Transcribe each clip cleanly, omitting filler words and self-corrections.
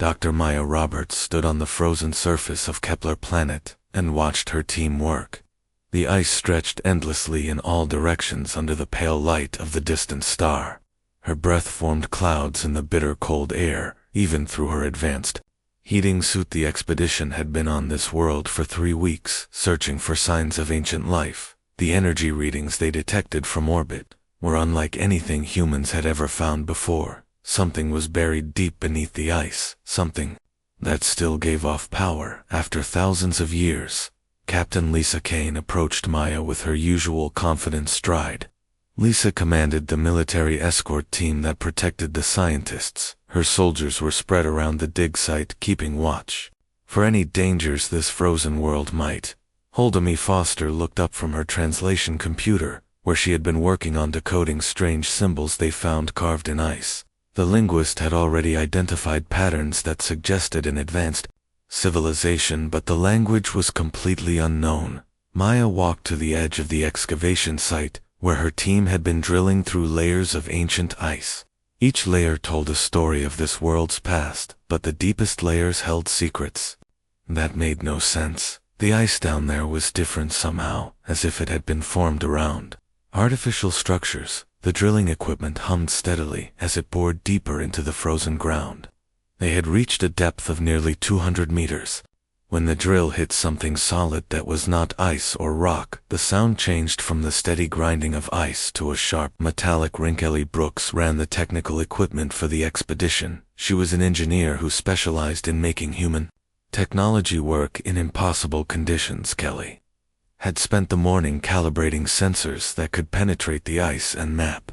Dr. Maya Roberts stood on the frozen surface of Kepler planet and watched her team work. The ice stretched endlessly in all directions under the pale light of the distant star. Her breath formed clouds in the bitter cold air, even through her advanced heating suit. The expedition had been on this world for 3 weeks, searching for signs of ancient life. The energy readings they detected from orbit were unlike anything humans had ever found before. Something was buried deep beneath the ice, something that still gave off power after thousands of years. Captain Lisa Kane approached Maya with her usual confident stride. Lisa commanded the military escort team that protected the scientists. Her soldiers were spread around the dig site, keeping watch for any dangers this frozen world might. Holdemy Foster looked up from her translation computer, where she had been working on decoding strange symbols they found carved in ice. The linguist had already identified patterns that suggested an advanced civilization, but the language was completely unknown. Maya walked to the edge of the excavation site, where her team had been drilling through layers of ancient ice. Each layer told a story of this world's past, but the deepest layers held secrets that made no sense. The ice down there was different somehow, as if it had been formed around artificial structures. The drilling equipment hummed steadily as it bored deeper into the frozen ground. They had reached a depth of nearly 200 meters. When the drill hit something solid that was not ice or rock, the sound changed from the steady grinding of ice to a sharp, metallic ring. Kelly Brooks ran the technical equipment for the expedition. She was an engineer who specialized in making human technology work in impossible conditions. Kelly had spent the morning calibrating sensors that could penetrate the ice and map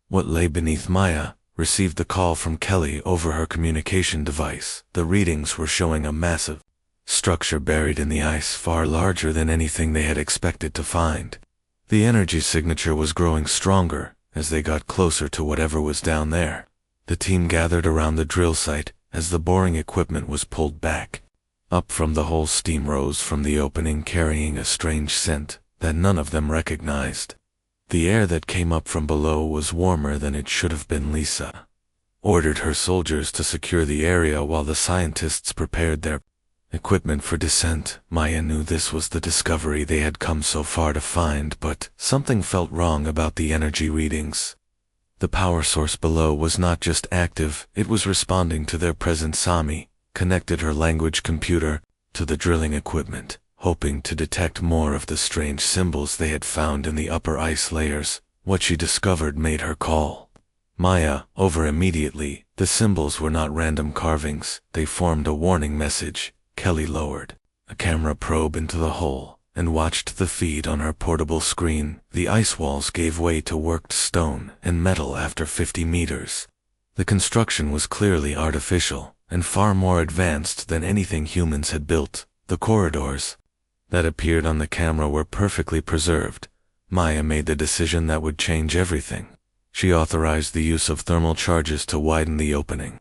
what lay beneath. Maya received the call from Kelly over her communication device. The readings were showing a massive structure buried in the ice, far larger than anything they had expected to find. The energy signature was growing stronger as they got closer to whatever was down there. The team gathered around the drill site as the boring equipment was pulled back. Up from the hole, steam rose from the opening, carrying a strange scent that none of them recognized. The air that came up from below was warmer than it should have been. Lisa ordered her soldiers to secure the area while the scientists prepared their equipment for descent. Maya knew this was the discovery they had come so far to find, but something felt wrong about the energy readings. The power source below was not just active, it was responding to their presence. Sami connected her language computer to the drilling equipment, hoping to detect more of the strange symbols they had found in the upper ice layers. What she discovered made her call Maya over immediately. The symbols were not random carvings, they formed a warning message. Kelly lowered a camera probe into the hole and watched the feed on her portable screen. The ice walls gave way to worked stone and metal after 50 meters. The construction was clearly artificial and far more advanced than anything humans had built. The corridors that appeared on the camera were perfectly preserved. Maya made the decision that would change everything. She authorized the use of thermal charges to widen the opening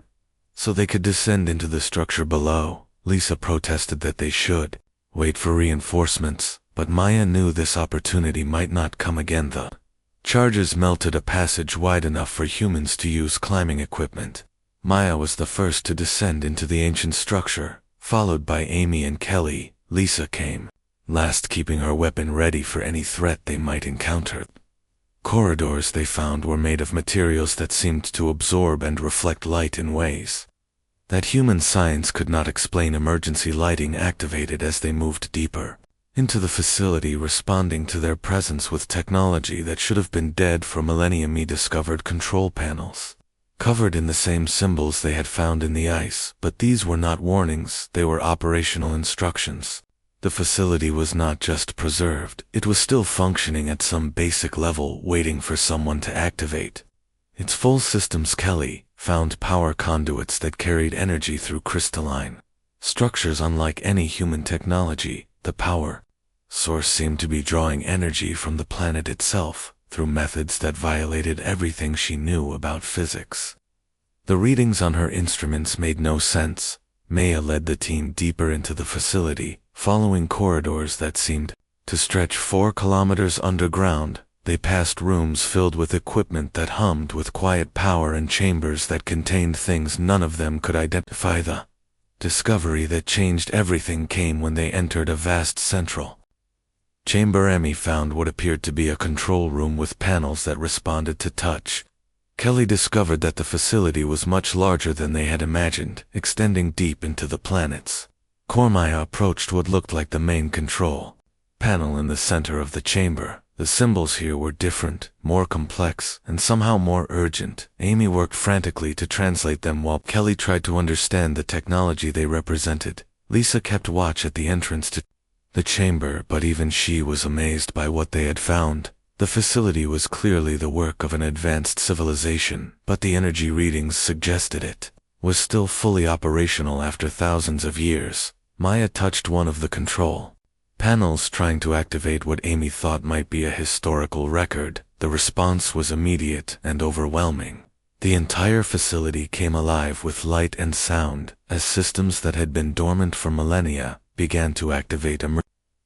so they could descend into the structure below. Lisa protested that they should wait for reinforcements, but Maya knew this opportunity might not come again. The charges melted a passage wide enough for humans to use climbing equipment. Maya was the first to descend into the ancient structure, followed by Amy and Kelly. Lisa came last, keeping her weapon ready for any threat they might encounter. Corridors they found were made of materials that seemed to absorb and reflect light in ways that human science could not explain. Emergency lighting activated as they moved deeper into the facility, responding to their presence with technology that should have been dead for millennia. Discovered control panels covered in the same symbols they had found in the ice, but these were not warnings, they were operational instructions. The facility was not just preserved, it was still functioning at some basic level, waiting for someone to activate its full systems. Kelly found power conduits that carried energy through crystalline structures. Unlike any human technology, the power source seemed to be drawing energy from the planet itself through methods that violated everything she knew about physics. The readings on her instruments made no sense. Maya led the team deeper into the facility, following corridors that seemed to stretch 4 kilometers underground. They passed rooms filled with equipment that hummed with quiet power and chambers that contained things none of them could identify. The discovery that changed everything came when they entered a vast central chamber. Amy found what appeared to be a control room with panels that responded to touch. Kelly discovered that the facility was much larger than they had imagined, extending deep into the planets. Maya approached what looked like the main control panel in the center of the chamber. The symbols here were different, more complex, and somehow more urgent. Amy worked frantically to translate them while Kelly tried to understand the technology they represented. Lisa kept watch at the entrance to the chamber, but even she was amazed by what they had found. The facility was clearly the work of an advanced civilization, but the energy readings suggested it was still fully operational after thousands of years. Maya touched one of the control panels, trying to activate what Amy thought might be a historical record. The response was immediate and overwhelming. The entire facility came alive with light and sound, as systems that had been dormant for millennia began to activate.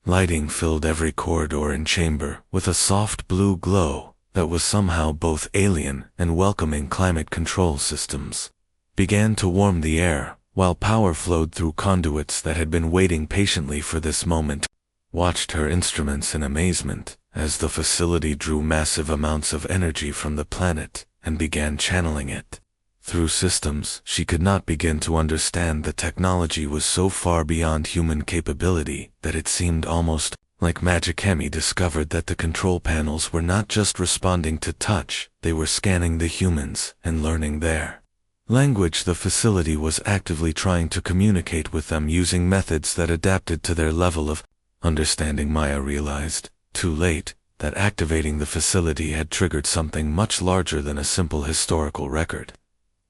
Lighting filled every corridor and chamber with a soft blue glow that was somehow both alien and welcoming. Climate control systems began to warm the air, while power flowed through conduits that had been waiting patiently for this moment. Watched her instruments in amazement as the facility drew massive amounts of energy from the planet and began channeling it through systems she could not begin to understand. The technology was so far beyond human capability that it seemed almost like magic. Amy discovered that the control panels were not just responding to touch, they were scanning the humans and learning their language. The facility was actively trying to communicate with them using methods that adapted to their level of understanding. Maya realized, too late, that activating the facility had triggered something much larger than a simple historical record.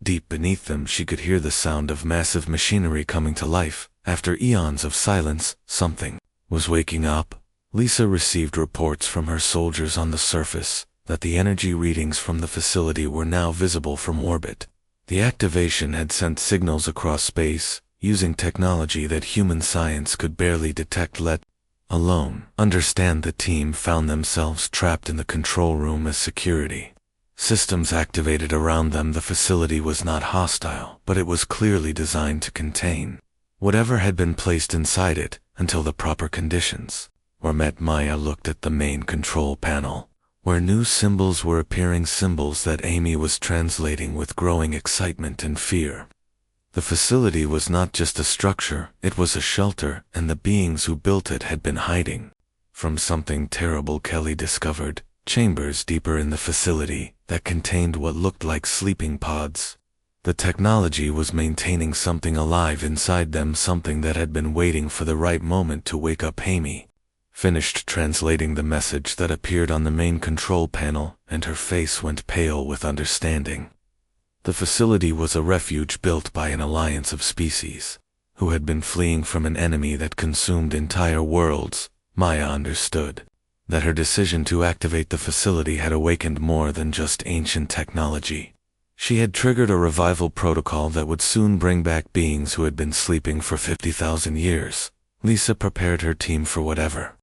Deep beneath them she could hear the sound of massive machinery coming to life. After eons of silence, something was waking up. Lisa received reports from her soldiers on the surface that the energy readings from the facility were now visible from orbit. The activation had sent signals across space, using technology that human science could barely detect, let alone understand. The team found themselves trapped in the control room as security systems activated around them. The facility was not hostile, but it was clearly designed to contain whatever had been placed inside it until the proper conditions were met. Maya looked at the main control panel, where new symbols were appearing, symbols that Amy was translating with growing excitement and fear. The facility was not just a structure, it was a shelter, and the beings who built it had been hiding from something terrible. Kelly discovered chambers deeper in the facility that contained what looked like sleeping pods. The technology was maintaining something alive inside them, something that had been waiting for the right moment to wake up. Amy finished translating the message that appeared on the main control panel, and her face went pale with understanding. The facility was a refuge built by an alliance of species who had been fleeing from an enemy that consumed entire worlds. Maya understood that her decision to activate the facility had awakened more than just ancient technology. She had triggered a revival protocol that would soon bring back beings who had been sleeping for 50,000 years. Lisa prepared her team for whatever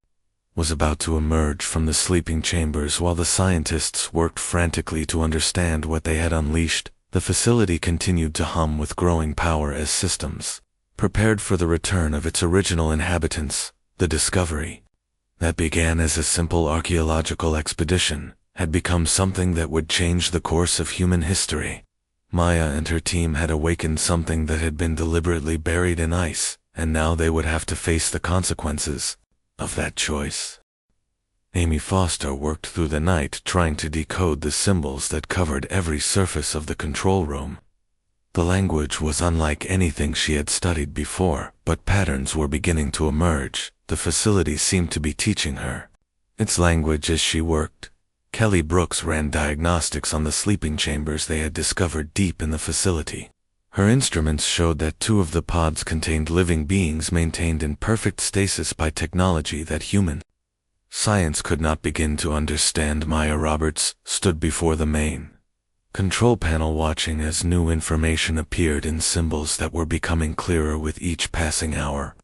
was about to emerge from the sleeping chambers while the scientists worked frantically to understand what they had unleashed. The facility continued to hum with growing power as systems prepared for the return of its original inhabitants. The discovery that began as a simple archaeological expedition had become something that would change the course of human history. Maya and her team had awakened something that had been deliberately buried in ice, and now they would have to face the consequences of that choice. Amy Foster worked through the night trying to decode the symbols that covered every surface of the control room. The language was unlike anything she had studied before, but patterns were beginning to emerge. The facility seemed to be teaching her its language as she worked. Kelly Brooks ran diagnostics on the sleeping chambers they had discovered deep in the facility. Her instruments showed that 2 of the pods contained living beings maintained in perfect stasis by technology that human science could not begin to understand. Maya Roberts stood before the main control panel watching as new information appeared in symbols that were becoming clearer with each passing hour.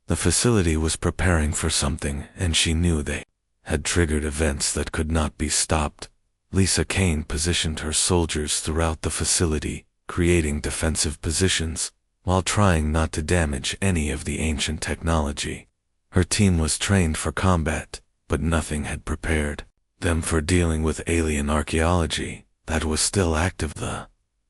The facility was preparing for something, and she knew they had triggered events that could not be stopped. Lisa Kane positioned her soldiers throughout the facility, creating defensive positions. while trying not to damage any of the ancient technology. Her team was trained for combat, but nothing had prepared them for dealing with alien archaeology that was still active. The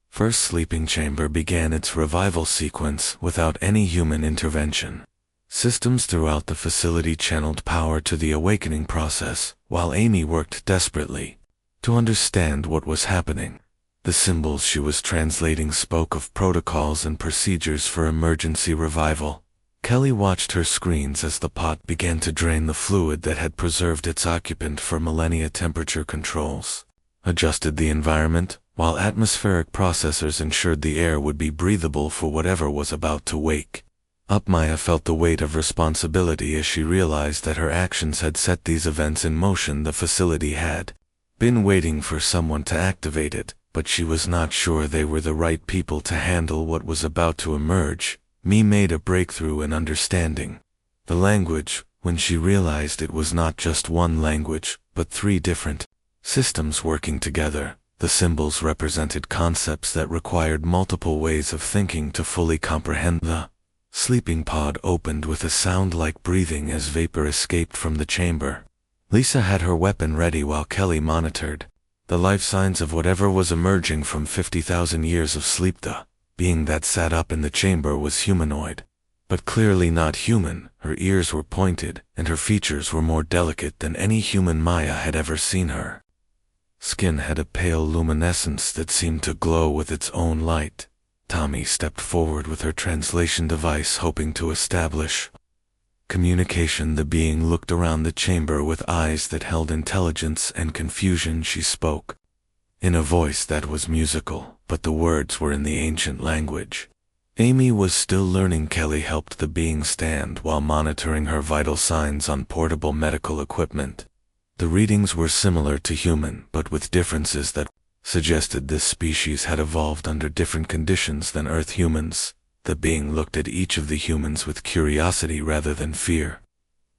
first sleeping chamber began its revival sequence without any human intervention. Systems throughout the facility channeled power to the awakening process, while Amy worked desperately to understand what was happening. The symbols she was translating spoke of protocols and procedures for emergency revival. Kelly watched her screens as the pot began to drain the fluid that had preserved its occupant for millennia. Temperature controls adjusted the environment, while atmospheric processors ensured the air would be breathable for whatever was about to wake up. Maya felt the weight of responsibility as she realized that her actions had set these events in motion. The facility had been waiting for someone to activate it, but she was not sure they were the right people to handle what was about to emerge. Mia made a breakthrough in understanding the language when she realized it was not just one language, but 3 different systems working together. The symbols represented concepts that required multiple ways of thinking to fully comprehend. The sleeping pod opened with a sound like breathing as vapor escaped from the chamber. Lisa had her weapon ready while Kelly monitored the life signs of whatever was emerging from 50,000 years of sleep. The being that sat up in the chamber was humanoid, but clearly not human. Her ears were pointed, and her features were more delicate than any human Maya had ever seen. Her skin had a pale luminescence that seemed to glow with its own light. Tommy stepped forward with her translation device, hoping to establish communication. The being looked around the chamber with eyes that held intelligence and confusion. She spoke in a voice that was musical, but the words were in the ancient language. Amy was still learning. Kelly helped the being stand while monitoring her vital signs on portable medical equipment. The readings were similar to human, but with differences that suggested this species had evolved under different conditions than Earth humans. The being looked at each of the humans with curiosity rather than fear.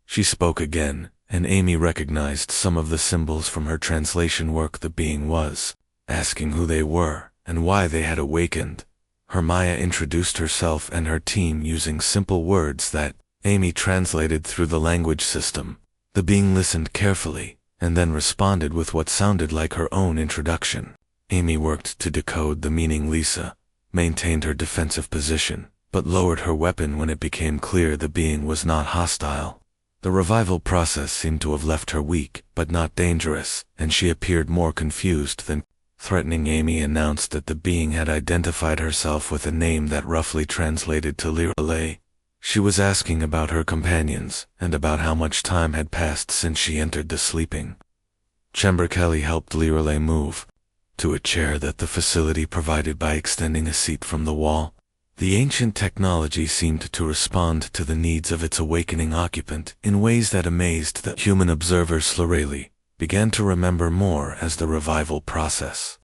She spoke again, and Amy recognized some of the symbols from her translation work. The being was asking who they were and why they had awakened. Her Maya introduced herself and her team using simple words that Amy translated through the language system. The being listened carefully, and then responded with what sounded like her own introduction. Amy worked to decode the meaning. Lisa maintained her defensive position, but lowered her weapon when it became clear the being was not hostile. The revival process seemed to have left her weak, but not dangerous, and she appeared more confused than threatening. Amy announced that the being had identified herself with a name that roughly translated to Lirale. She was asking about her companions, and about how much time had passed since she entered the sleeping chamber. Kelly helped Lirale move to a chair that the facility provided by extending a seat from the wall. The ancient technology seemed to respond to the needs of its awakening occupant in ways that amazed the human observer. Lirale began to remember more as the revival process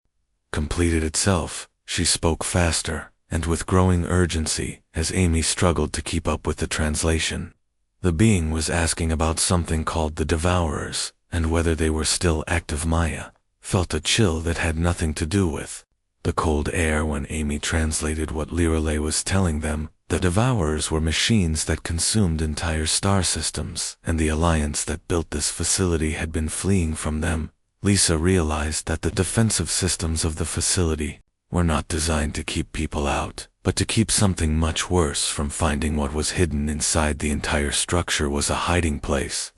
completed itself. She spoke faster and with growing urgency as Amy struggled to keep up with the translation. The being was asking about something called the Devourers, and whether they were still active. Maya felt a chill that had nothing to do with the cold air when Amy translated what Lirale was telling them. The Devourers were machines that consumed entire star systems, and the alliance that built this facility had been fleeing from them. Lisa realized that the defensive systems of the facility were not designed to keep people out, but to keep something much worse from finding. What was hidden inside the entire structure was a hiding place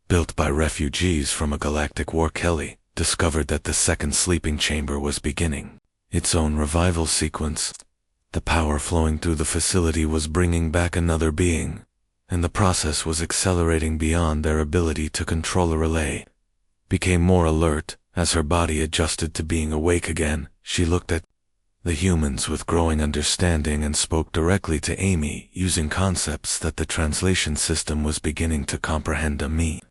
built by refugees from a galactic war. Kelly discovered that the second sleeping chamber was beginning its own revival sequence. The power flowing through the facility was bringing back another being, and the process was accelerating beyond their ability to control. A relay became more alert as her body adjusted to being awake again. She looked at the humans with growing understanding and spoke directly to Amy using concepts that the translation system was beginning to comprehend. Amy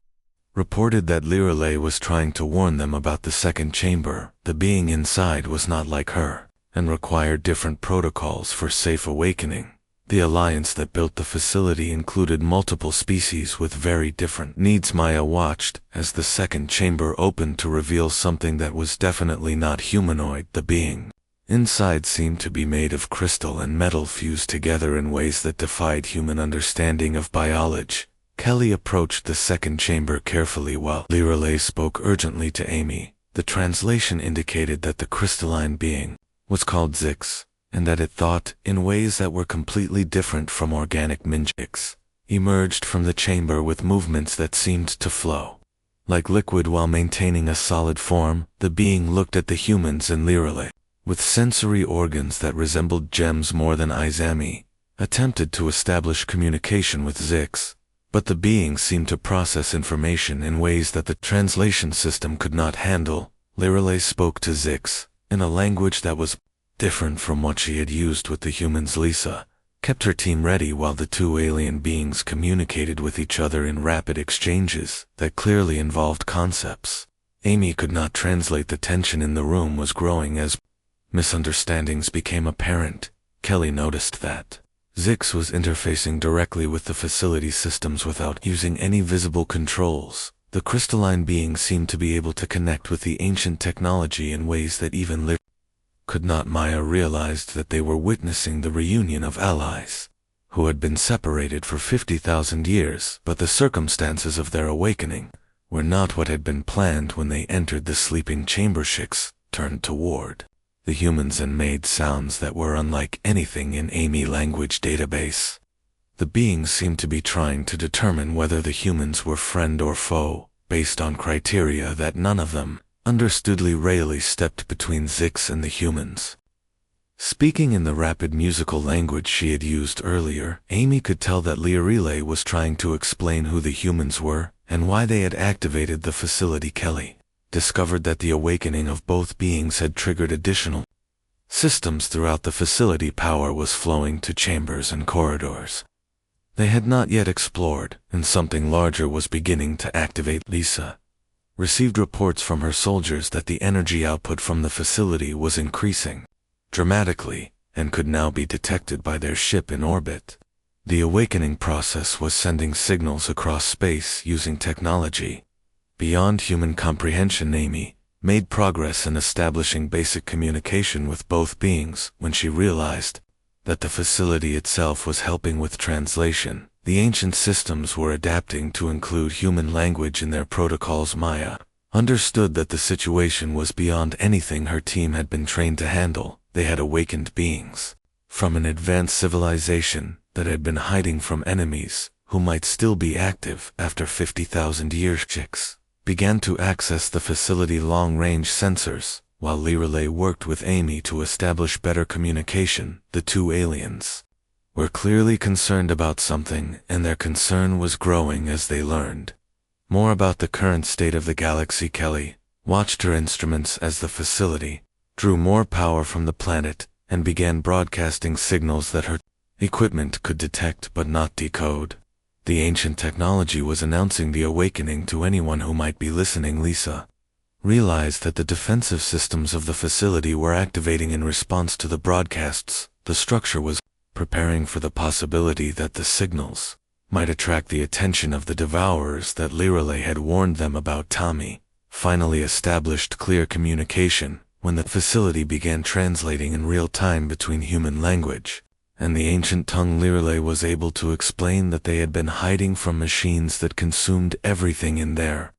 reported that Lirale was trying to warn them about the second chamber. The being inside was not like her, and required different protocols for safe awakening. The alliance that built the facility included multiple species with very different needs. Maya watched as the second chamber opened to reveal something that was definitely not humanoid. The being Inside seemed to be made of crystal and metal fused together in ways that defied human understanding of biology. Kelly approached the second chamber carefully while Lirelei spoke urgently to Amy. The translation indicated that the crystalline being was called Zix, and that it thought in ways that were completely different from organic minjix. Emerged from the chamber with movements that seemed to flow like liquid while maintaining a solid form. The being looked at the humans and Lirelei with sensory organs that resembled gems more than eyes. Amy attempted to establish communication with Zix, but the being seemed to process information in ways that the translation system could not handle. Lirelei spoke to Zix in a language that was different from what she had used with the humans. Lisa kept her team ready while the two alien beings communicated with each other in rapid exchanges that clearly involved concepts. Amy could not translate. The tension in the room was growing as misunderstandings became apparent. Kelly noticed that Zix was interfacing directly with the facility systems without using any visible controls. The crystalline being seemed to be able to connect with the ancient technology in ways that even Lirelei could not. Maya realized that they were witnessing the reunion of allies who had been separated for 50,000 years, but the circumstances of their awakening were not what had been planned. When they entered the sleeping chamber, Shix turned toward the humans and made sounds that were unlike anything in Amy language database. The beings seemed to be trying to determine whether the humans were friend or foe, based on criteria that none of them understood. Lirelei stepped between Zix and the humans. Speaking in the rapid musical language she had used earlier, Amy could tell that Lirelei was trying to explain who the humans were and why they had activated the facility. Kelly discovered that the awakening of both beings had triggered additional systems throughout the facility. Power was flowing to chambers and corridors they had not yet explored, and something larger was beginning to activate. Lisa received reports from her soldiers that the energy output from the facility was increasing dramatically and could now be detected by their ship in orbit. The awakening process was sending signals across space using technology beyond human comprehension. Amy made progress in establishing basic communication with both beings when she realized that the facility itself was helping with translation. The ancient systems were adapting to include human language in their protocols. Maya understood that the situation was beyond anything her team had been trained to handle. They had awakened beings from an advanced civilization that had been hiding from enemies who might still be active after 50,000 years. Chicks began to access the facility long-range sensors, while Lirelei worked with Amy to establish better communication. The two aliens were clearly concerned about something, and their concern was growing as they learned more about the current state of the galaxy. Kelly watched her instruments as the facility drew more power from the planet and began broadcasting signals that her equipment could detect but not decode. The ancient technology was announcing the awakening to anyone who might be listening. Lisa realized that the defensive systems of the facility were activating in response to the broadcasts. The structure was preparing for the possibility that the signals might attract the attention of the devourers that Lirelei had warned them about. Tommy finally established clear communication when the facility began translating in real time between human language and the ancient tongue. Lirelei was able to explain that they had been hiding from machines that consumed everything in their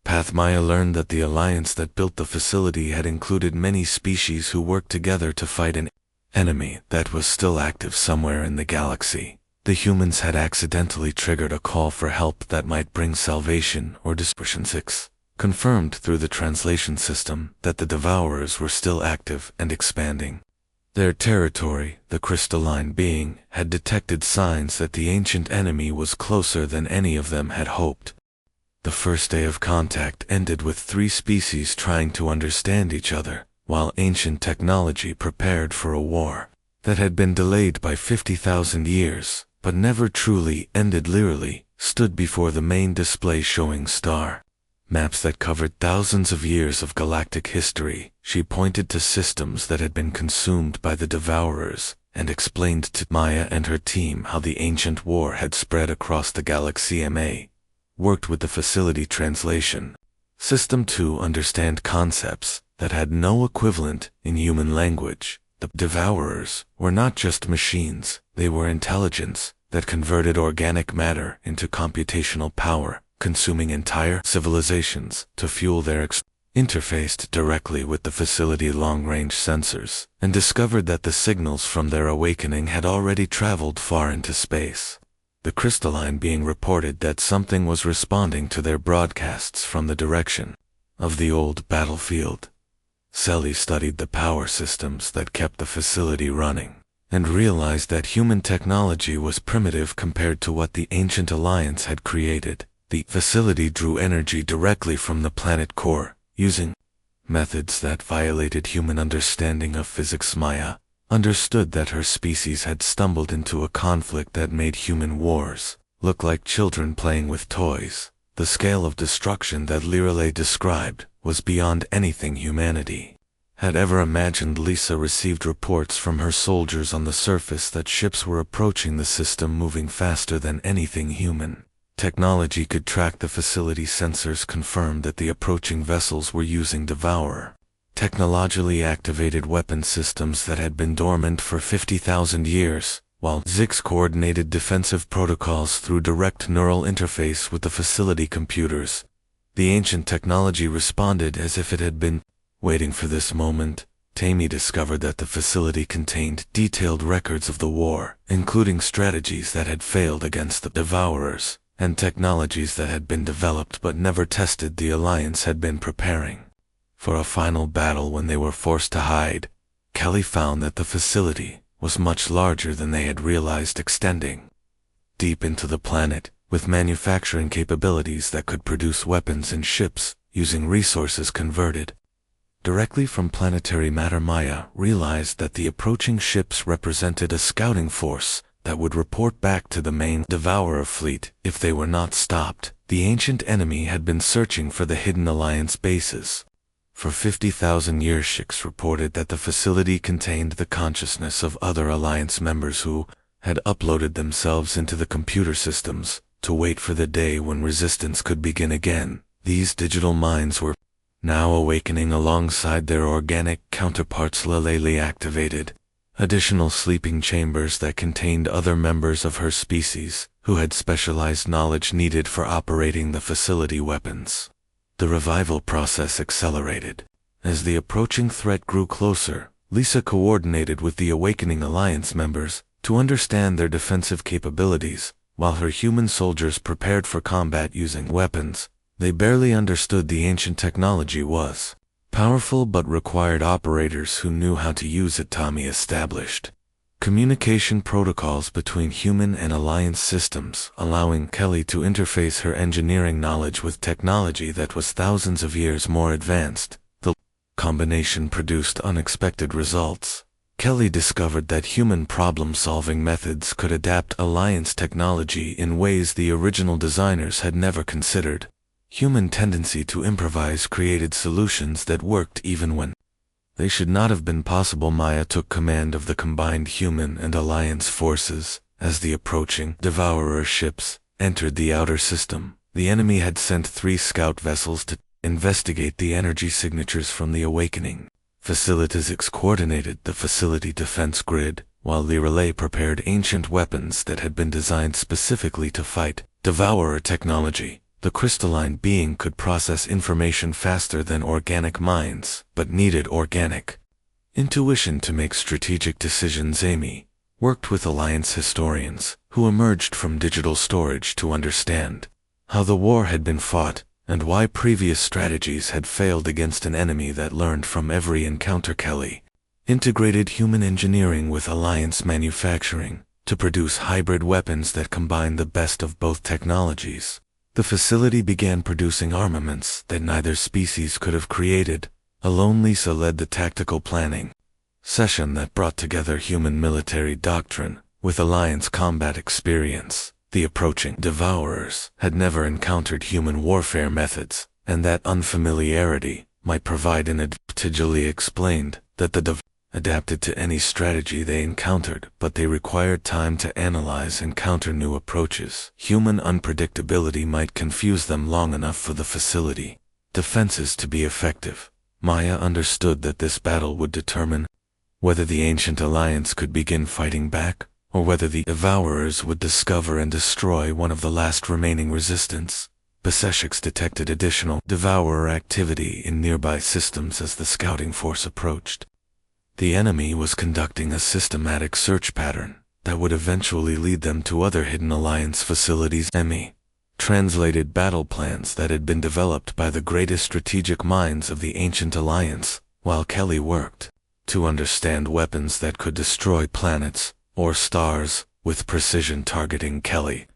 path. Maya learned that the alliance that built the facility had included many species who worked together to fight an enemy that was still active somewhere in the galaxy. The humans had accidentally triggered a call for help that might bring salvation or destruction. 6 confirmed through the translation system that the devourers were still active and expanding their territory. The crystalline being had detected signs that the ancient enemy was closer than any of them had hoped. The first day of contact ended with 3 species trying to understand each other, while ancient technology prepared for a war that had been delayed by 50,000 years, but never truly ended. Lirelei stood before the main display showing star maps that covered thousands of years of galactic history. She pointed to systems that had been consumed by the devourers and explained to Maya and her team how the ancient war had spread across the galaxy. Ma worked with the facility translation system to understand concepts that had no equivalent in human language. The Devourers were not just machines, they were intelligence that converted organic matter into computational power, consuming entire civilizations to fuel their interfaced directly with the facility long-range sensors, and discovered that the signals from their awakening had already traveled far into space. The crystalline being reported that something was responding to their broadcasts from the direction of the old battlefield. Selly studied the power systems that kept the facility running, and realized that human technology was primitive compared to what the ancient Alliance had created. The facility drew energy directly from the planet core, using methods that violated human understanding of physics. Maya understood that her species had stumbled into a conflict that made human wars look like children playing with toys. The scale of destruction that Lirelei described was beyond anything humanity had ever imagined. Lisa received reports from her soldiers on the surface that ships were approaching the system, moving faster than anything human technology could track. The facility sensors confirmed that the approaching vessels were using Devourer technologically activated weapon systems that had been dormant for 50,000 years, while Zix coordinated defensive protocols through direct neural interface with the facility computers. The ancient technology responded as if it had been waiting for this moment. Tammy discovered that the facility contained detailed records of the war, including strategies that had failed against the Devourers, and technologies that had been developed but never tested. The Alliance had been preparing for a final battle when they were forced to hide. Kelly found that the facility was much larger than they had realized, extending deep into the planet, with manufacturing capabilities that could produce weapons and ships using resources converted directly from planetary matter. Maya realized that the approaching ships represented a scouting force that would report back to the main Devourer fleet if they were not stopped. The ancient enemy had been searching for the hidden Alliance bases for 50,000 years. Shix reported that the facility contained the consciousness of other Alliance members who had uploaded themselves into the computer systems to wait for the day when resistance could begin again. These digital minds were now awakening alongside their organic counterparts. Lilele activated additional sleeping chambers that contained other members of her species who had specialized knowledge needed for operating the facility weapons. The revival process accelerated. As the approaching threat grew closer, Lisa coordinated with the awakening Alliance members to understand their defensive capabilities. While her human soldiers prepared for combat using weapons, they barely understood the ancient technology was powerful but required operators who knew how to use it. Tommy established communication protocols between human and Alliance systems, allowing Kelly to interface her engineering knowledge with technology that was thousands of years more advanced. The combination produced unexpected results. Kelly discovered that human problem-solving methods could adapt Alliance technology in ways the original designers had never considered. Human tendency to improvise created solutions that worked even when they should not have been possible. Maya took command of the combined human and Alliance forces. As the approaching Devourer ships entered the outer system, the enemy had sent 3 scout vessels to investigate the energy signatures from the awakening. Facilities coordinated the facility defense grid, while Lirelei prepared ancient weapons that had been designed specifically to fight Devourer technology. The crystalline being could process information faster than organic minds, but needed organic intuition to make strategic decisions. Amy worked with Alliance historians who emerged from digital storage to understand how the war had been fought and why previous strategies had failed against an enemy that learned from every encounter. Kelly integrated human engineering with Alliance manufacturing to produce hybrid weapons that combined the best of both technologies. The facility began producing armaments that neither species could have created alone. Lisa led the tactical planning session that brought together human military doctrine with Alliance combat experience. The approaching Devourers had never encountered human warfare methods, and that unfamiliarity might provide an advantage. Julie explained that the adapted to any strategy they encountered, but they required time to analyze and counter new approaches. Human unpredictability might confuse them long enough for the facility defenses to be effective. Maya understood that this battle would determine whether the Ancient Alliance could begin fighting back, or whether the Devourers would discover and destroy one of the last remaining resistance. Beseshix detected additional Devourer activity in nearby systems as the scouting force approached. The enemy was conducting a systematic search pattern that would eventually lead them to other Hidden Alliance facilities. Emmy translated battle plans that had been developed by the greatest strategic minds of the Ancient Alliance, while Kelly worked to understand weapons that could destroy planets or stars with precision. Targeting Kelly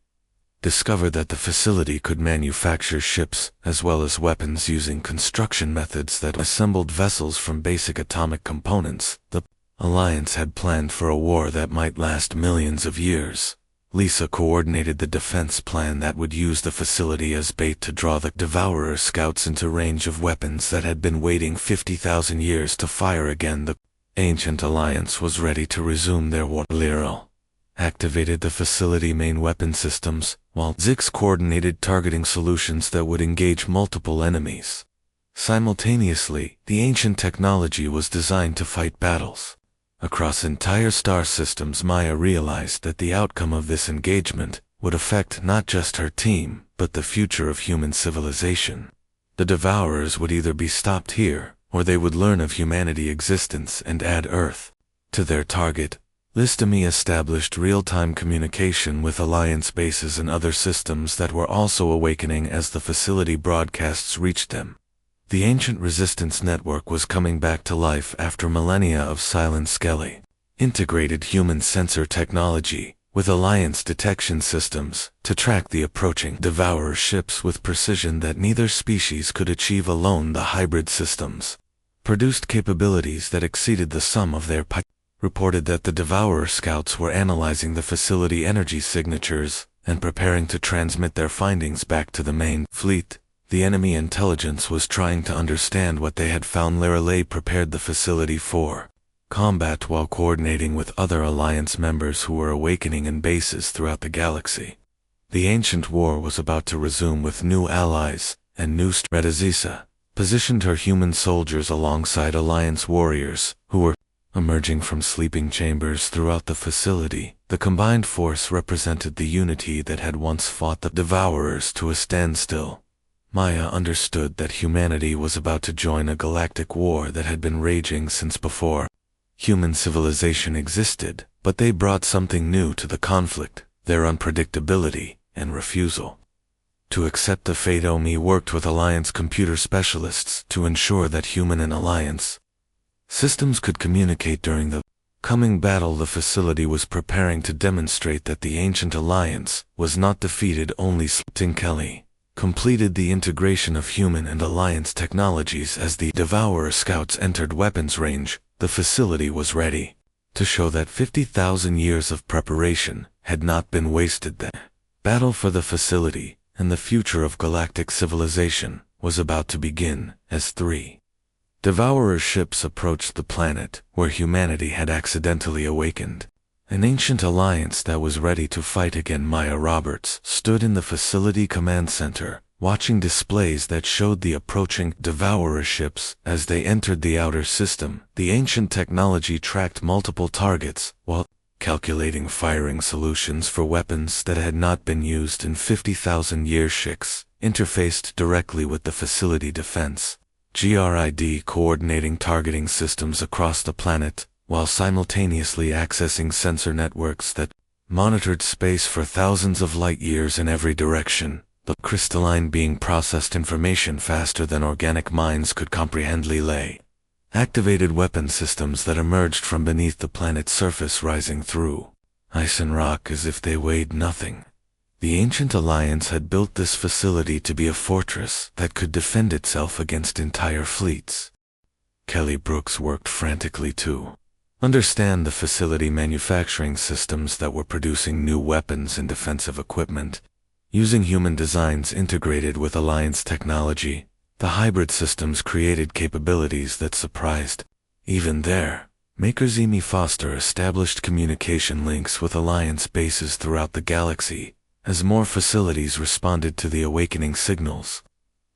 discovered that the facility could manufacture ships as well as weapons using construction methods that assembled vessels from basic atomic components. The Alliance had planned for a war that might last millions of years. Lisa coordinated the defense plan that would use the facility as bait to draw the Devourer scouts into range of weapons that had been waiting 50,000 years to fire again. The Ancient Alliance was ready to resume their war. Lyral activated the facility main weapon systems, while Zix coordinated targeting solutions that would engage multiple enemies. Simultaneously, the ancient technology was designed to fight battles across entire star systems. Maya realized that the outcome of this engagement would affect not just her team, but the future of human civilization. The Devourers would either be stopped here, or they would learn of humanity's existence and add Earth to their target list. Emmy established real-time communication with Alliance bases and other systems that were also awakening as the facility broadcasts reached them. The ancient resistance network was coming back to life after millennia of silent. Skelly integrated human sensor technology with Alliance detection systems to track the approaching Devourer ships with precision that neither species could achieve alone. The hybrid systems produced capabilities that exceeded the sum of their parts. Reported that the Devourer scouts were analyzing the facility energy signatures and preparing to transmit their findings back to the main fleet. The enemy intelligence was trying to understand what they had found. Lirelay prepared the facility for combat while coordinating with other Alliance members who were awakening in bases throughout the galaxy. The ancient war was about to resume with new allies and new Redazisa positioned her human soldiers alongside Alliance warriors who were emerging from sleeping chambers throughout the facility. The combined force represented the unity that had once fought the Devourers to a standstill. Maya understood that humanity was about to join a galactic war that had been raging since before human civilization existed, but they brought something new to the conflict: their unpredictability and refusal to accept the fate. Omi worked with Alliance computer specialists to ensure that human and Alliance systems could communicate during the coming battle. The facility was preparing to demonstrate that the Ancient Alliance was not defeated. Only Kelly completed the integration of human and Alliance technologies as the Devourer scouts entered weapons range. The facility was ready to show that 50,000 years of preparation had not been wasted. The battle for the facility and the future of galactic civilization was about to begin as 3 Devourer ships approached the planet where humanity had accidentally awakened. An ancient alliance that was ready to fight again. Maya Roberts stood in the facility command center, watching displays that showed the approaching Devourer ships as they entered the outer system. The ancient technology tracked multiple targets while calculating firing solutions for weapons that had not been used in 50,000 years. Shix interfaced directly with the facility defense grid, coordinating targeting systems across the planet, while simultaneously accessing sensor networks that monitored space for thousands of light years in every direction. The crystalline being processed information faster than organic minds could comprehend. Lay activated weapon systems that emerged from beneath the planet's surface, rising through ice and rock as if they weighed nothing. The Ancient Alliance had built this facility to be a fortress that could defend itself against entire fleets. Kelly Brooks worked frantically to understand the facility manufacturing systems that were producing new weapons and defensive equipment. Using human designs integrated with Alliance technology, the hybrid systems created capabilities that surprised even their makers. Amy Foster established communication links with Alliance bases throughout the galaxy as more facilities responded to the awakening signals.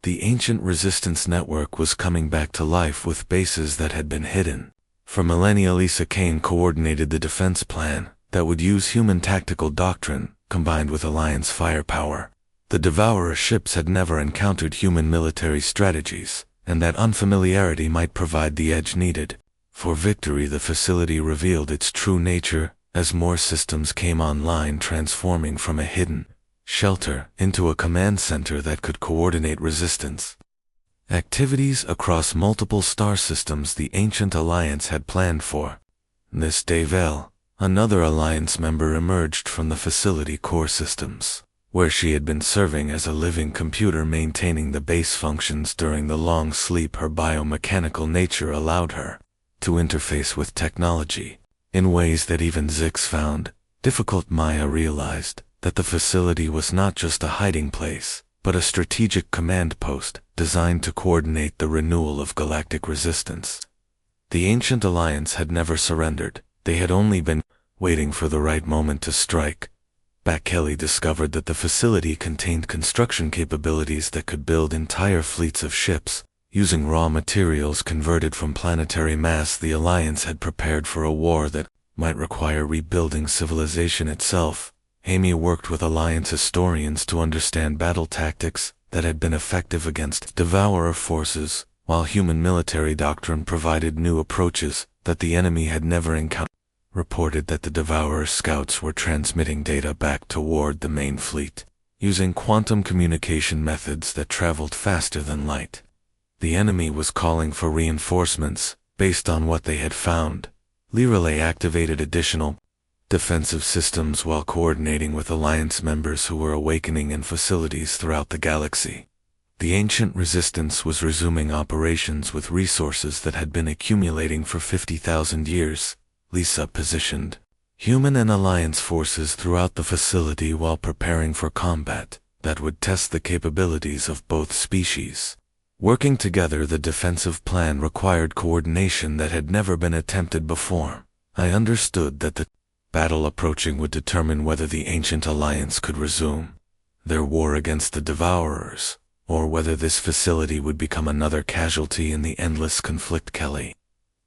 The ancient resistance network was coming back to life with bases that had been hidden. For millennia, Lisa Kane coordinated the defense plan that would use human tactical doctrine combined with Alliance firepower. The Devourer ships had never encountered human military strategies, and that unfamiliarity might provide the edge needed. For victory, the facility revealed its true nature as more systems came online, transforming from a hidden shelter into a command center that could coordinate resistance activities across multiple star systems the ancient Alliance had planned for. Miss Davell, another Alliance member, emerged from the facility core systems, where she had been serving as a living computer maintaining the base functions during the long sleep. Her biomechanical nature allowed her to interface with technology in ways that even Zix found difficult. Maya realized that the facility was not just a hiding place, but a strategic command post designed to coordinate the renewal of galactic resistance. The ancient Alliance had never surrendered. They had only been waiting for the right moment to strike. Kelly discovered that the facility contained construction capabilities that could build entire fleets of ships. Using raw materials converted from planetary mass, the Alliance had prepared for a war that might require rebuilding civilization itself. Amy worked with Alliance historians to understand battle tactics that had been effective against Devourer forces, while human military doctrine provided new approaches that the enemy had never encountered. Reported that the Devourer scouts were transmitting data back toward the main fleet, using quantum communication methods that traveled faster than light. The enemy was calling for reinforcements based on what they had found. Lirelay activated additional defensive systems while coordinating with Alliance members who were awakening in facilities throughout the galaxy. The ancient resistance was resuming operations with resources that had been accumulating for 50,000 years. Lisa positioned human and Alliance forces throughout the facility while preparing for combat that would test the capabilities of both species. Working together, the defensive plan required coordination that had never been attempted before. I understood that the battle approaching would determine whether the ancient Alliance could resume their war against the Devourers, or whether this facility would become another casualty in the endless conflict. Kelly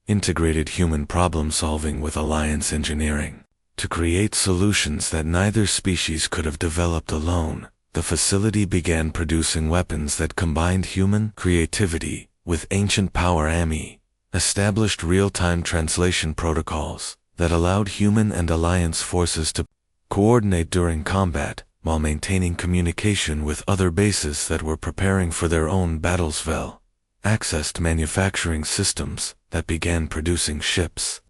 integrated human problem-solving with Alliance engineering to create solutions that neither species could have developed alone. The facility began producing weapons that combined human creativity with ancient power. Amy established real-time translation protocols that allowed human and Alliance forces to coordinate during combat while maintaining communication with other bases that were preparing for their own battles. Vel accessed manufacturing systems that began producing ships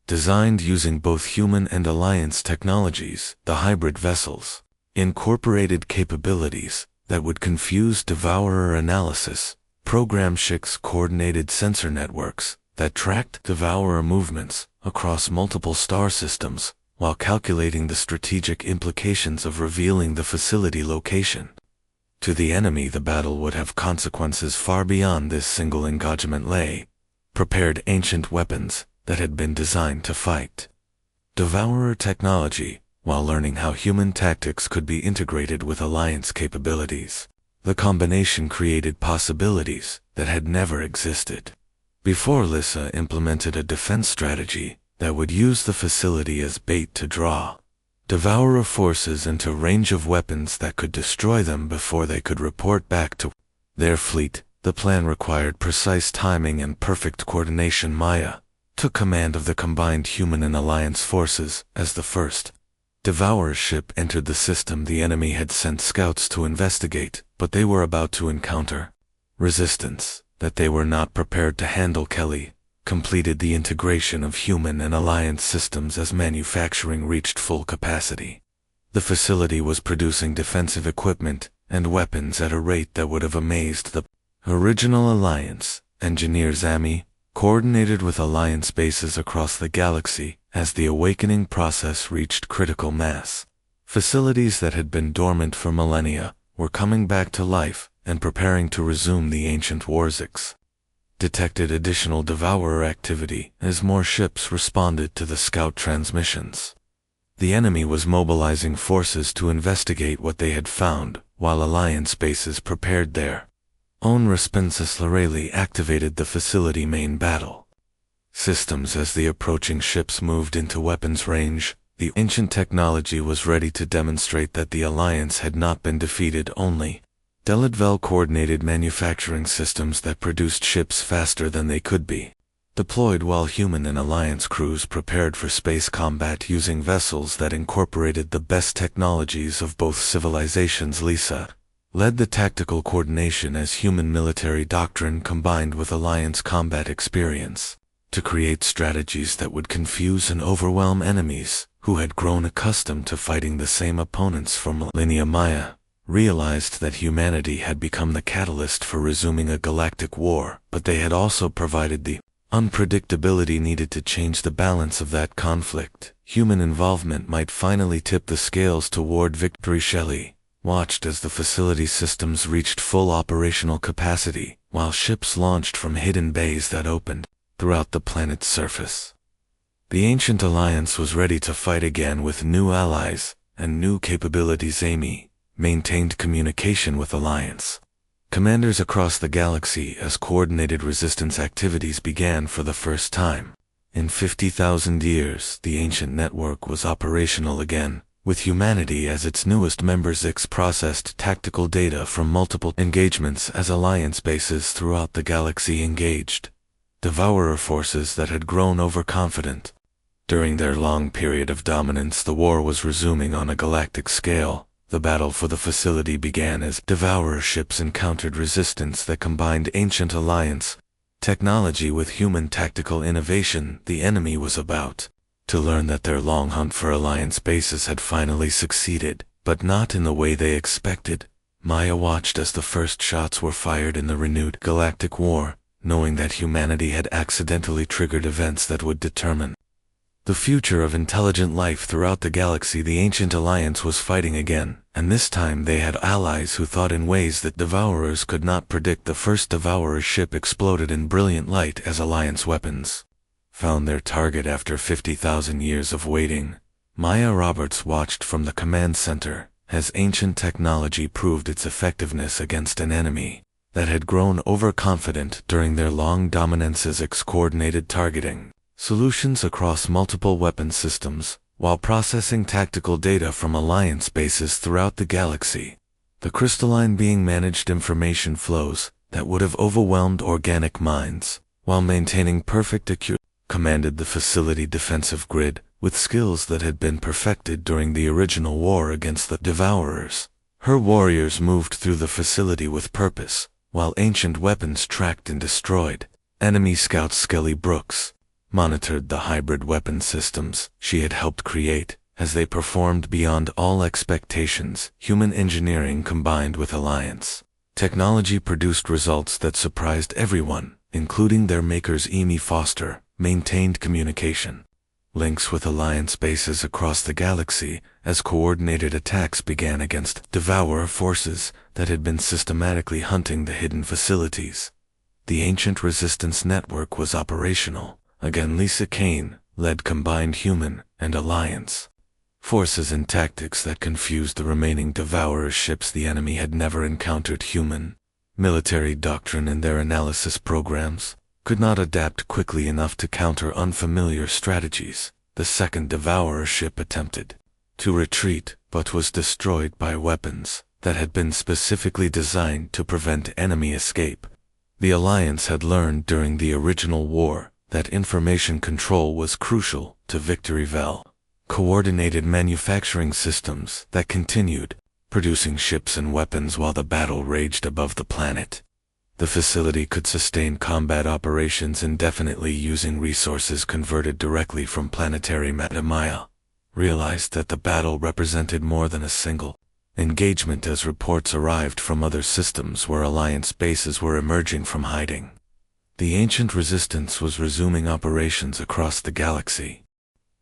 designed using both human and Alliance technologies. The hybrid vessels incorporated capabilities that would confuse Devourer analysis. Program Shix coordinated sensor networks that tracked Devourer movements across multiple star systems while calculating the strategic implications of revealing the facility location. To the enemy, the battle would have consequences far beyond this single engagement. Lay prepared ancient weapons that had been designed to fight Devourer technology while learning how human tactics could be integrated with Alliance capabilities. The combination created possibilities that had never existed before. Lisa implemented a defense strategy that would use the facility as bait to draw Devourer forces into range of weapons that could destroy them before they could report back to their fleet. The plan required precise timing and perfect coordination. Maya took command of the combined human and Alliance forces as the first Devourer ship entered the system. The enemy had sent scouts to investigate, but they were about to encounter resistance that they were not prepared to handle. Kelly completed the integration of human and Alliance systems as manufacturing reached full capacity. The facility was producing defensive equipment and weapons at a rate that would have amazed the original Alliance engineers. Amy coordinated with Alliance bases across the galaxy as the awakening process reached critical mass. Facilities that had been dormant for millennia were coming back to life and preparing to resume the ancient wars. Detected additional Devourer activity as more ships responded to the scout transmissions. The enemy was mobilizing forces to investigate what they had found, while Alliance bases prepared their own responsibility activated the facility main battle systems as the approaching ships moved into weapons range. The ancient technology was ready to demonstrate that the Alliance had not been defeated. Only Deladvel coordinated manufacturing systems that produced ships faster than they could be deployed, while human and Alliance crews prepared for space combat using vessels that incorporated the best technologies of both civilizations. Lisa led the tactical coordination as human military doctrine combined with Alliance combat experience to create strategies that would confuse and overwhelm enemies who had grown accustomed to fighting the same opponents for millennia. Maya realized that humanity had become the catalyst for resuming a galactic war, but they had also provided the unpredictability needed to change the balance of that conflict. Human involvement might finally tip the scales toward victory. Shelley watched as the facility systems reached full operational capacity, while ships launched from hidden bays that opened throughout the planet's surface. The ancient Alliance was ready to fight again with new allies and new capabilities. Amy maintained communication with Alliance commanders across the galaxy as coordinated resistance activities began for the first time. In 50,000 years, the ancient network was operational again, with humanity as its newest members. X processed tactical data from multiple engagements as Alliance bases throughout the galaxy engaged Devourer forces that had grown overconfident. During their long period of dominance, the war was resuming on a galactic scale. The battle for the facility began as Devourer ships encountered resistance that combined ancient Alliance technology with human tactical innovation. The enemy was about to learn that their long hunt for Alliance bases had finally succeeded, but not in the way they expected. Maya watched as the first shots were fired in the renewed galactic war, knowing that humanity had accidentally triggered events that would determine the future of intelligent life throughout the galaxy. The ancient Alliance was fighting again, and this time they had allies who thought in ways that Devourers could not predict. The first Devourer ship exploded in brilliant light as Alliance weapons found their target after 50,000 years of waiting. Maya Roberts watched from the command center as ancient technology proved its effectiveness against an enemy that had grown overconfident during their long dominances. Coordinated targeting solutions across multiple weapon systems, while processing tactical data from Alliance bases throughout the galaxy. The crystalline being managed information flows that would have overwhelmed organic minds, while maintaining perfect accuracy. Commanded the facility defensive grid with skills that had been perfected during the original war against the Devourers. Her warriors moved through the facility with purpose, while ancient weapons tracked and destroyed enemy scouts. Skelly Brooks monitored the hybrid weapon systems she had helped create as they performed beyond all expectations. Human engineering combined with Alliance technology produced results that surprised everyone, including their makers. Amy Foster maintained communication links with Alliance bases across the galaxy as coordinated attacks began against Devourer forces that had been systematically hunting the hidden facilities. The ancient resistance network was operational again. Lisa Kane led combined human and Alliance forces in tactics that confused the remaining Devourer ships. The enemy had never encountered human military doctrine, and their analysis programs could not adapt quickly enough to counter unfamiliar strategies. The second Devourer ship attempted to retreat, but was destroyed by weapons that had been specifically designed to prevent enemy escape. The Alliance had learned during the original war that information control was crucial to victory. Coordinated manufacturing systems that continued producing ships and weapons while the battle raged above the planet. The facility could sustain combat operations indefinitely using resources converted directly from planetary matter. Maya realized that the battle represented more than a single engagement as reports arrived from other systems where Alliance bases were emerging from hiding. The ancient resistance was resuming operations across the galaxy.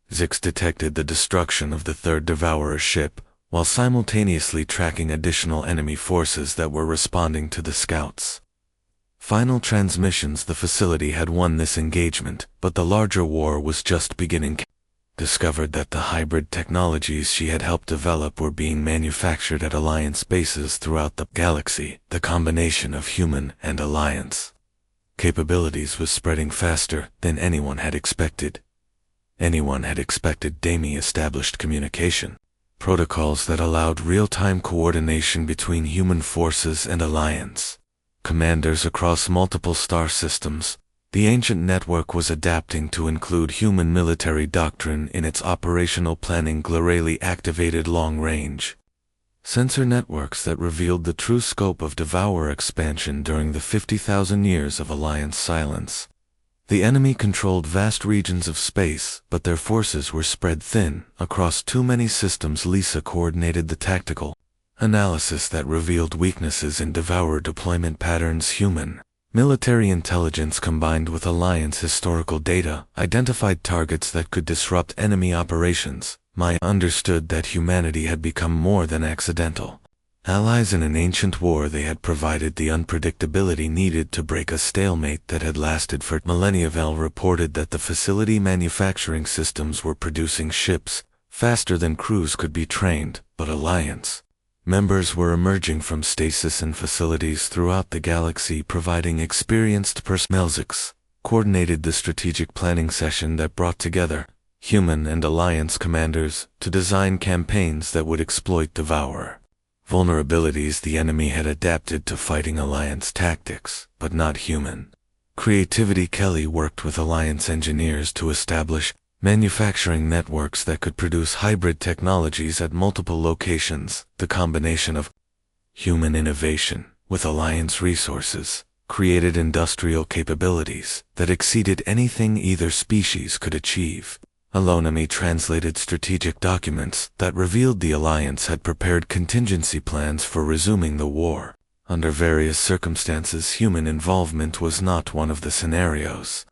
Zix detected the destruction of the third Devourer ship, while simultaneously tracking additional enemy forces that were responding to the scouts. Final transmissions: the facility had won this engagement, but the larger war was just beginning. discovered that the hybrid technologies she had helped develop were being manufactured at Alliance bases throughout the galaxy. The combination of human and Alliance capabilities was spreading faster than anyone had expected. Anyone had expected Damie established communication protocols that allowed real-time coordination between human forces and Alliance commanders across multiple star systems. The ancient network was adapting to include human military doctrine in its operational planning. Glorally activated long-range sensor networks that revealed the true scope of Devourer expansion during the 50,000 years of Alliance silence. The enemy controlled vast regions of space, but their forces were spread thin across too many systems. Lisa coordinated the tactical analysis that revealed weaknesses in Devourer deployment patterns. Human military intelligence combined with Alliance historical data identified targets that could disrupt enemy operations. Maya understood that humanity had become more than accidental allies in an ancient war. They had provided the unpredictability needed to break a stalemate that had lasted for millennia. Vel reported that the facility manufacturing systems were producing ships faster than crews could be trained, but Alliance members were emerging from stasis and facilities throughout the galaxy providing experienced personnel. Zix coordinated the strategic planning session that brought together human and Alliance commanders to design campaigns that would exploit Devourer vulnerabilities. The enemy had adapted to fighting Alliance tactics, but not human creativity. Kelly worked with Alliance engineers to establish manufacturing networks that could produce hybrid technologies at multiple locations. The combination of human innovation with Alliance resources created industrial capabilities that exceeded anything either species could achieve. Alonami translated strategic documents that revealed the Alliance had prepared contingency plans for resuming the war. Under various circumstances, human involvement was not one of the scenarios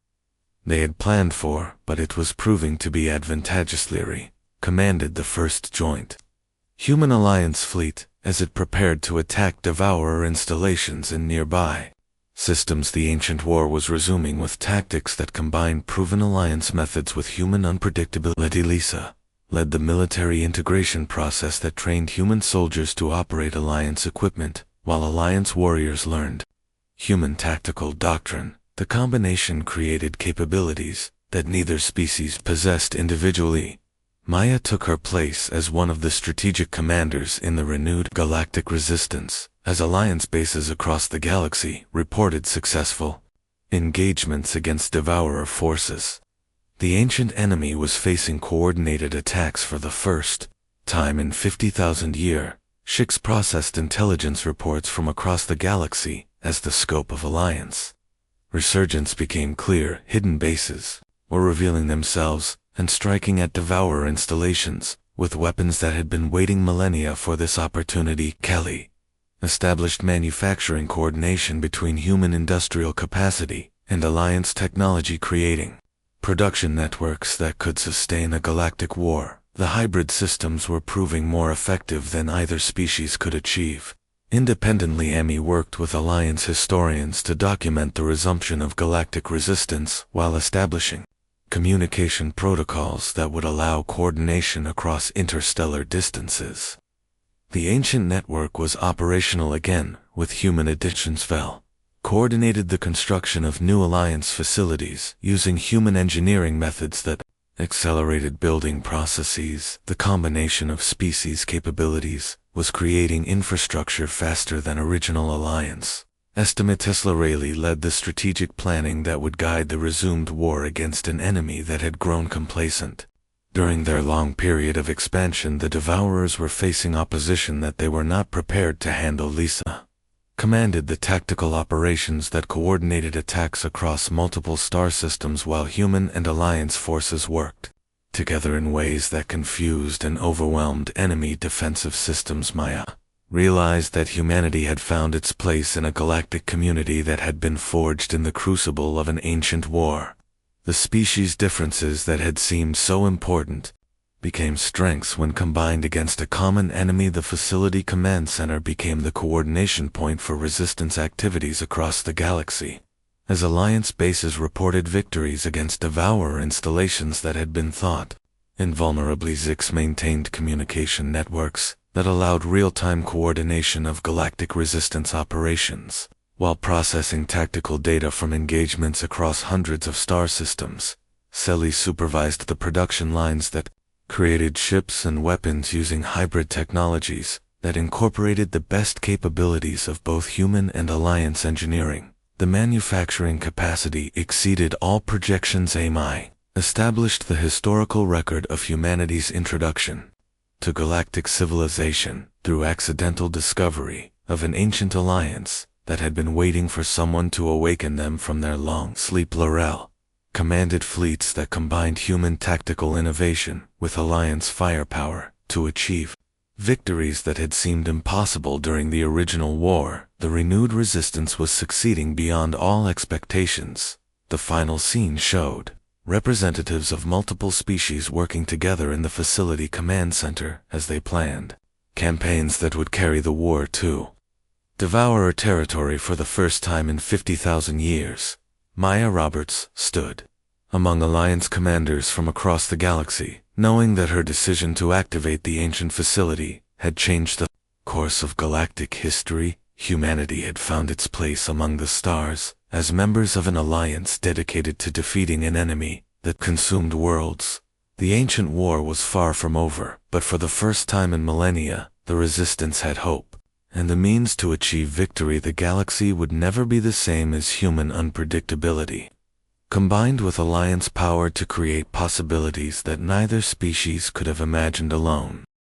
they had planned for, but it was proving to be advantageous. Leary commanded the first joint human Alliance fleet as it prepared to attack Devourer installations in nearby systems. The ancient war was resuming with tactics that combined proven Alliance methods with human unpredictability. Lisa led the military integration process that trained human soldiers to operate Alliance equipment, while Alliance warriors learned human tactical doctrine. The combination created capabilities that neither species possessed individually. Maya took her place as one of the strategic commanders in the renewed Galactic Resistance, as Alliance bases across the galaxy reported successful engagements against Devourer forces. The ancient enemy was facing coordinated attacks for the first time in 50,000 years. Shix processed intelligence reports from across the galaxy as the scope of Alliance resurgence became clear. Hidden bases were revealing themselves and striking at Devourer installations with weapons that had been waiting millennia for this opportunity. Kelly established manufacturing coordination between human industrial capacity and Alliance technology, creating production networks that could sustain a galactic war. The hybrid systems were proving more effective than either species could achieve. Independently, Emmy worked with Alliance historians to document the resumption of galactic resistance while establishing communication protocols that would allow coordination across interstellar distances. The ancient network was operational again, with human additions. Vel coordinated the construction of new Alliance facilities using human engineering methods that accelerated building processes. The combination of species capabilities was creating infrastructure faster than original Alliance estimate. Tesla Rayleigh led the strategic planning that would guide the resumed war against an enemy that had grown complacent. During their long period of expansion, the Devourers were facing opposition that they were not prepared to handle. Lisa commanded the tactical operations that coordinated attacks across multiple star systems while human and Alliance forces worked together in ways that confused and overwhelmed enemy defensive systems. Maya realized that humanity had found its place in a galactic community that had been forged in the crucible of an ancient war. The species differences that had seemed so important became strengths when combined against a common enemy. The facility command center became the coordination point for resistance activities across the galaxy, as Alliance bases reported victories against Devourer installations that had been thought Invulnerably, Zix maintained communication networks that allowed real-time coordination of galactic resistance operations, while processing tactical data from engagements across hundreds of star systems. Selly supervised the production lines that created ships and weapons using hybrid technologies that incorporated the best capabilities of both human and Alliance engineering. The manufacturing capacity exceeded all projections. AMI established the historical record of humanity's introduction to galactic civilization through accidental discovery of an ancient alliance that had been waiting for someone to awaken them from their long sleep. Laurel commanded fleets that combined human tactical innovation with Alliance firepower to achieve victories that had seemed impossible during the original war. The renewed resistance was succeeding beyond all expectations. The final scene showed representatives of multiple species working together in the facility command center as they planned campaigns that would carry the war to Devourer territory. For the first time in 50,000 years, Maya Roberts stood among Alliance commanders from across the galaxy, knowing that her decision to activate the ancient facility had changed the course of galactic history. Humanity had found its place among the stars as members of an alliance dedicated to defeating an enemy that consumed worlds. The ancient war was far from over, but for the first time in millennia, the resistance had hope and the means to achieve victory. The galaxy would never be the same as human unpredictability, combined with Alliance power to create possibilities that neither species could have imagined alone.